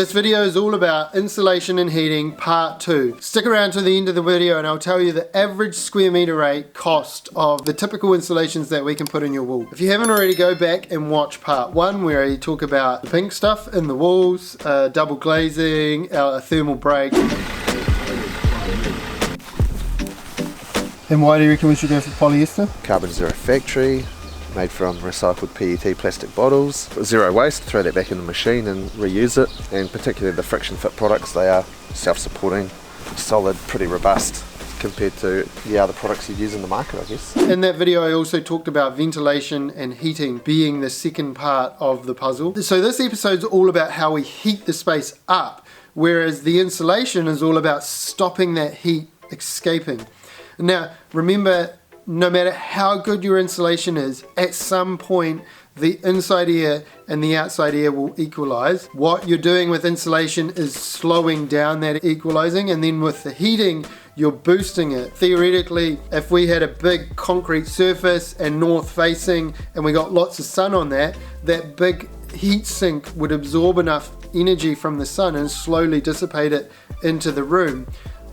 This video is all about insulation and heating part 2. Stick around to the end of the video and I'll tell you the average square meter rate cost of the typical installations that we can put in your wall. If you haven't already, go back and watch part 1 where I talk about the pink stuff in the walls, double glazing, a thermal break. And why do you reckon we should go for polyester? Carbon Zero Factory, made from recycled PET plastic bottles. Zero waste, throw that back in the machine and reuse it. And particularly the friction fit products, they are self-supporting, solid, pretty robust compared to the other products you use in the market, I guess. In that video I also talked about ventilation and heating being the second part of the puzzle. So this episode's all about how we heat the space up, whereas the insulation is all about stopping that heat escaping. Now remember, no matter how good your insulation is, at some point the inside air and the outside air will equalize. What you're doing with insulation is slowing down that equalizing, and then with the heating you're boosting it. Theoretically, if we had a big concrete surface and north facing and we got lots of sun on that, that big heat sink would absorb enough energy from the sun and slowly dissipate it into the room.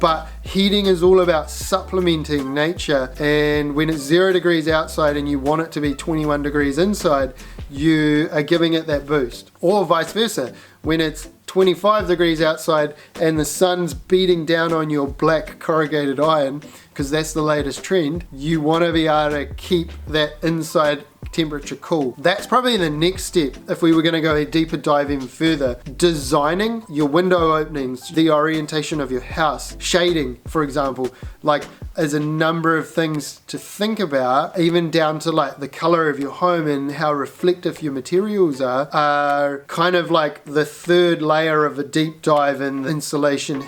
But heating is all about supplementing nature, and when it's 0 degrees outside and you want it to be 21 degrees inside, you are giving it that boost. Or vice versa, when it's 25 degrees outside and the sun's beating down on your black corrugated iron, because that's the latest trend, you want to be able to keep that inside temperature cool. That's probably the next step if we were going to go a deeper dive even further. Designing your window openings, the orientation of your house, shading for example, like there's a number of things to think about, even down to like the color of your home and how reflective your materials are kind of like the third layer of a deep dive in insulation.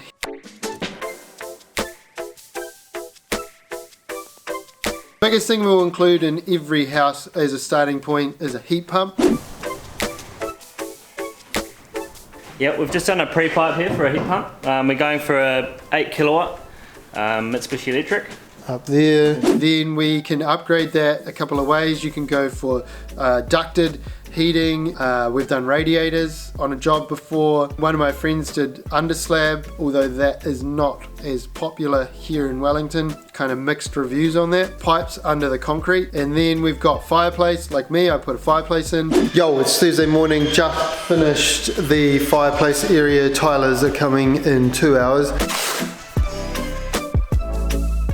Biggest thing we'll include in every house as a starting point is a heat pump. Yeah, we've just done a pre-pipe here for a heat pump. We're going for a 8 kilowatt Mitsubishi Electric. Up there. Then we can upgrade that a couple of ways. You can go for ducted heating. We've done radiators on a job before. One of my friends did underslab, although that is not as popular here in Wellington. Kind of mixed reviews on that. Pipes under the concrete. And then we've got fireplace. Like me, I put a fireplace in. Yo, it's Thursday morning, just finished the fireplace area. Tilers are coming in 2 hours.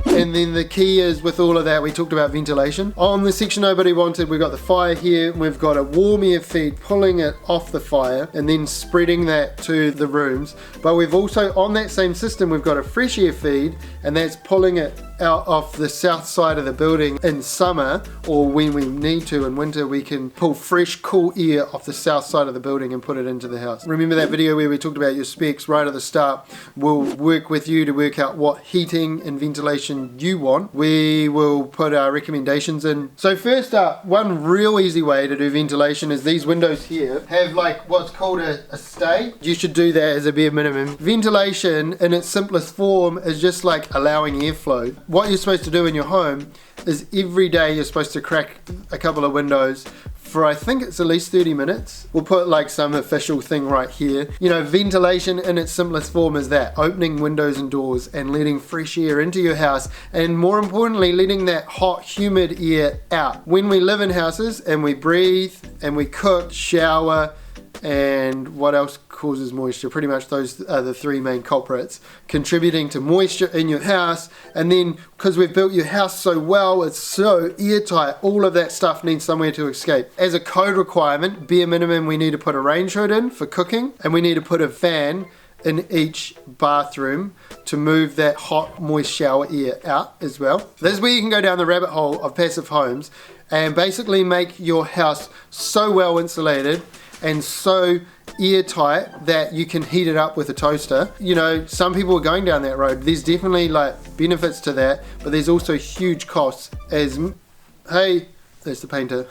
And then the key is, with all of that, we talked about ventilation. On the section nobody wanted, we've got the fire here. We've got a warm air feed pulling it off the fire and then spreading that to the rooms. But we've also, on that same system, we've got a fresh air feed, and that's pulling it out off the south side of the building in summer, or when we need to in winter, we can pull fresh cool air off the south side of the building and put it into the house. Remember that video where we talked about your specs right at the start? We'll work with you to work out what heating and ventilation you want. We will put our recommendations in. So first up, one real easy way to do ventilation is these windows here have like what's called a stay. You should do that as a bare minimum. Ventilation in its simplest form is just like allowing airflow. What you're supposed to do in your home is every day you're supposed to crack a couple of windows for, I think it's at least 30 minutes. We'll put like some official thing right here. You know, ventilation in its simplest form is that, opening windows and doors and letting fresh air into your house, and more importantly, letting that hot, humid air out. When we live in houses and we breathe and we cook, shower, and what else causes moisture? Pretty much those are the three main culprits contributing to moisture in your house. And then because we've built your house so well, it's so airtight, all of that stuff needs somewhere to escape. As a code requirement, bare minimum, we need to put a range hood in for cooking, and we need to put a fan in each bathroom to move that hot, moist shower air out as well. This is where you can go down the rabbit hole of passive homes and basically make your house so well insulated and so airtight that you can heat it up with a toaster. You know, some people are going down that road. There's definitely like benefits to that, but there's also huge costs. As hey, there's the painter.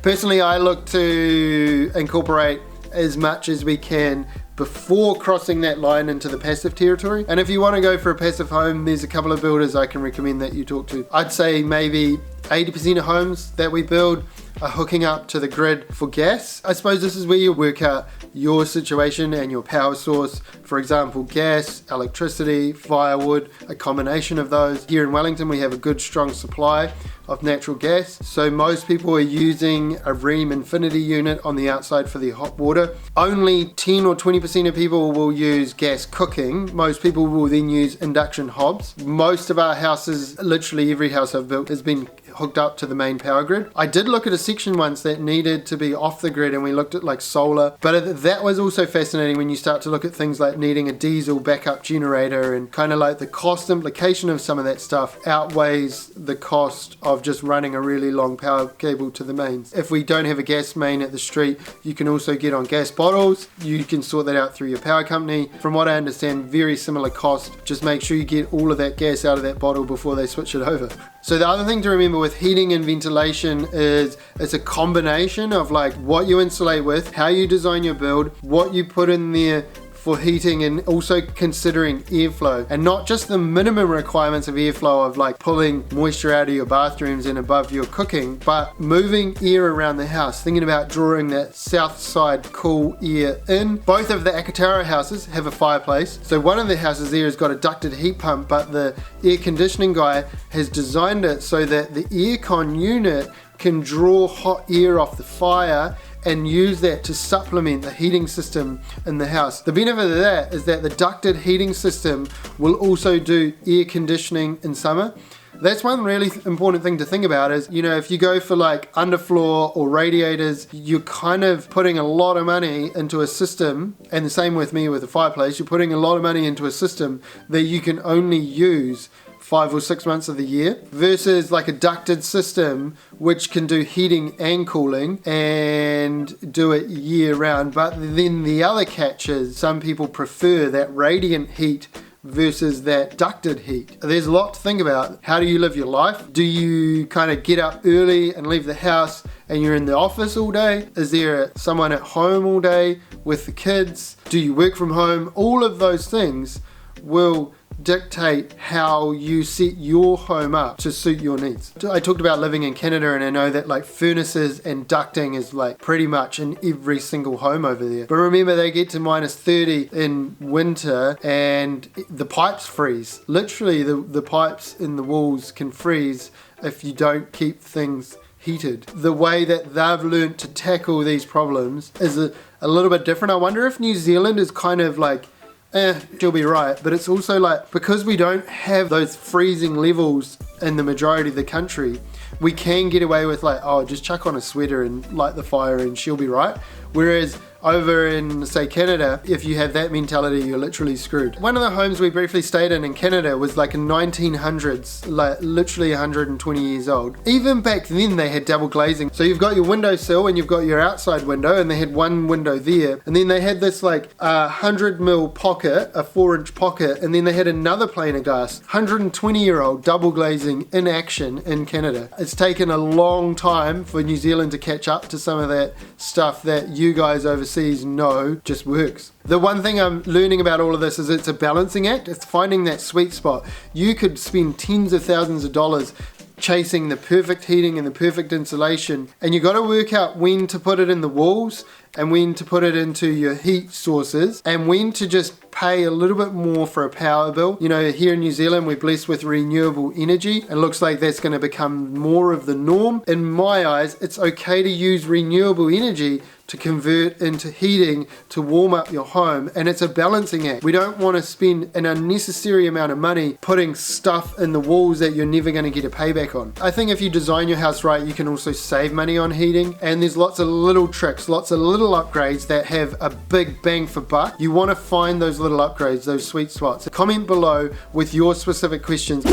Personally, I look to incorporate as much as we can before crossing that line into the passive territory. And if you want to go for a passive home, there's a couple of builders I can recommend that you talk to. I'd say maybe 80% of homes that we build are hooking up to the grid for gas. I suppose this is where you work out your situation and your power source. For example, gas, electricity, firewood, a combination of those. Here in Wellington we have a good strong supply of natural gas, so most people are using a Rheem Infinity unit on the outside for the hot water. Only 10 or 20% of people will use gas cooking. Most people will then use induction hobs. Most of our houses, literally every house I've built, has been hooked up to the main power grid. I did look at a section once that needed to be off the grid, and we looked at like solar, but that was also fascinating when you start to look at things like needing a diesel backup generator, and kind of like the cost implication of some of that stuff outweighs the cost of just running a really long power cable to the mains. If we don't have a gas main at the street, you can also get on gas bottles. You can sort that out through your power company. From what I understand, very similar cost. Just make sure you get all of that gas out of that bottle before they switch it over. So the other thing to remember with heating and ventilation is it's a combination of like what you insulate with, how you design your build, what you put in there for heating, and also considering airflow, and not just the minimum requirements of airflow of like pulling moisture out of your bathrooms and above your cooking, but moving air around the house, thinking about drawing that south side cool air in. Both of the Akatara houses have a fireplace, so one of the houses there has got a ducted heat pump, but the air conditioning guy has designed it so that the aircon unit can draw hot air off the fire and use that to supplement the heating system in the house. The benefit of that is that the ducted heating system will also do air conditioning in summer. That's one really important thing to think about is, you know, if you go for like underfloor or radiators, you're kind of putting a lot of money into a system, and the same with me with the fireplace, you're putting a lot of money into a system that you can only use 5 or 6 months of the year, versus like a ducted system which can do heating and cooling and do it year round. But then the other catch is some people prefer that radiant heat versus that ducted heat. There's a lot to think about. How do you live your life? Do you kind of get up early and leave the house and you're in the office all day? Is there someone at home all day with the kids? Do you work from home? All of those things will dictate how you set your home up to suit your needs. I talked about living in Canada, and I know that like furnaces and ducting is like pretty much in every single home over there. But remember, they get to minus 30 in winter and the pipes freeze. Literally the pipes in the walls can freeze if you don't keep things heated. The way that they've learned to tackle these problems is a little bit different. I wonder if New Zealand is kind of like, she'll be right, but it's also like, because we don't have those freezing levels in the majority of the country, we can get away with like, oh, just chuck on a sweater and light the fire and she'll be right. Whereas over in, say, Canada, if you have that mentality, you're literally screwed. One of the homes we briefly stayed in Canada was like in 1900s, like literally 120 years old. Even back then they had double glazing. So you've got your windowsill and you've got your outside window, and they had one window there. And then they had this like 100mm pocket, a 4-inch pocket, and then they had another pane of glass. 120-year-old double glazing in action in Canada. It's taken a long time for New Zealand to catch up to some of that stuff that you guys overseas know just works. The one thing I'm learning about all of this is it's a balancing act. It's finding that sweet spot. You could spend tens of thousands of dollars chasing the perfect heating and the perfect insulation, and you got to work out when to put it in the walls and when to put it into your heat sources, and when to just pay a little bit more for a power bill. You know, here in New Zealand we're blessed with renewable energy. It looks like that's going to become more of the norm. In my eyes, it's okay to use renewable energy to convert into heating to warm up your home, and it's a balancing act. We don't want to spend an unnecessary amount of money putting stuff in the walls that you're never going to get a payback on. I think if you design your house right, you can also save money on heating, and there's lots of little tricks, lots of little upgrades that have a big bang for buck. You want to find those little upgrades, those sweet spots. Comment below with your specific questions.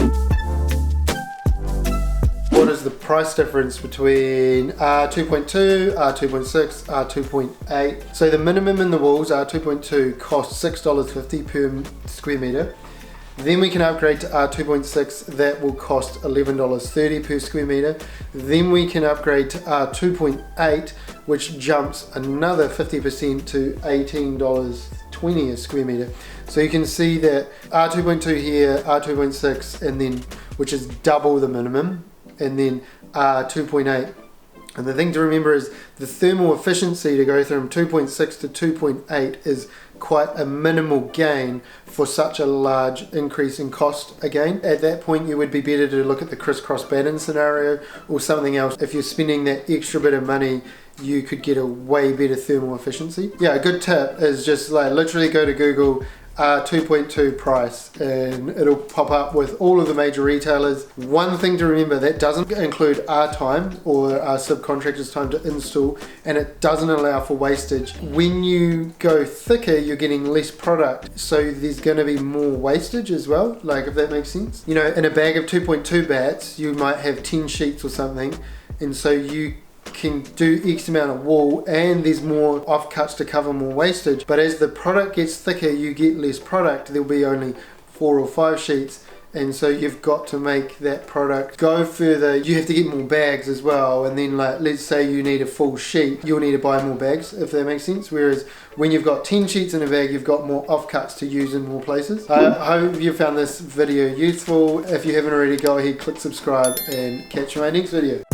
What is the price difference between R2.2, R2.6, R2.8? So the minimum in the walls, R2.2, costs $6.50 per square meter. Then we can upgrade to R2.6, that will cost $11.30 per square meter. Then we can upgrade to R2.8, which jumps another 50% to $18.20 a square meter. So you can see that R2.2 here, R2.6, and then which is double the minimum, and then R2.8 And the thing to remember is the thermal efficiency to go from 2.6 to 2.8 is quite a minimal gain for such a large increase in cost. Again, at that point you would be better to look at the crisscross batten scenario or something else. If you're spending that extra bit of money, you could get a way better thermal efficiency. Yeah, a good tip is just like literally go to Google 2.2 price and it'll pop up with all of the major retailers. One thing to remember, that doesn't include our time or our subcontractors' time to install, and it doesn't allow for wastage. When you go thicker, you're getting less product, so there's going to be more wastage as well, like if that makes sense. You know, in a bag of 2.2 bats you might have 10 sheets or something, and so you can do X amount of wall and there's more offcuts to cover more wastage. But as the product gets thicker, you get less product. There'll be only 4 or 5 sheets, and so you've got to make that product go further. You have to get more bags as well, and then like let's say you need a full sheet, you'll need to buy more bags, if that makes sense. Whereas when you've got 10 sheets in a bag, you've got more offcuts to use in more places. I hope you found this video useful. If you haven't already, go ahead, click subscribe, and catch you in my next video.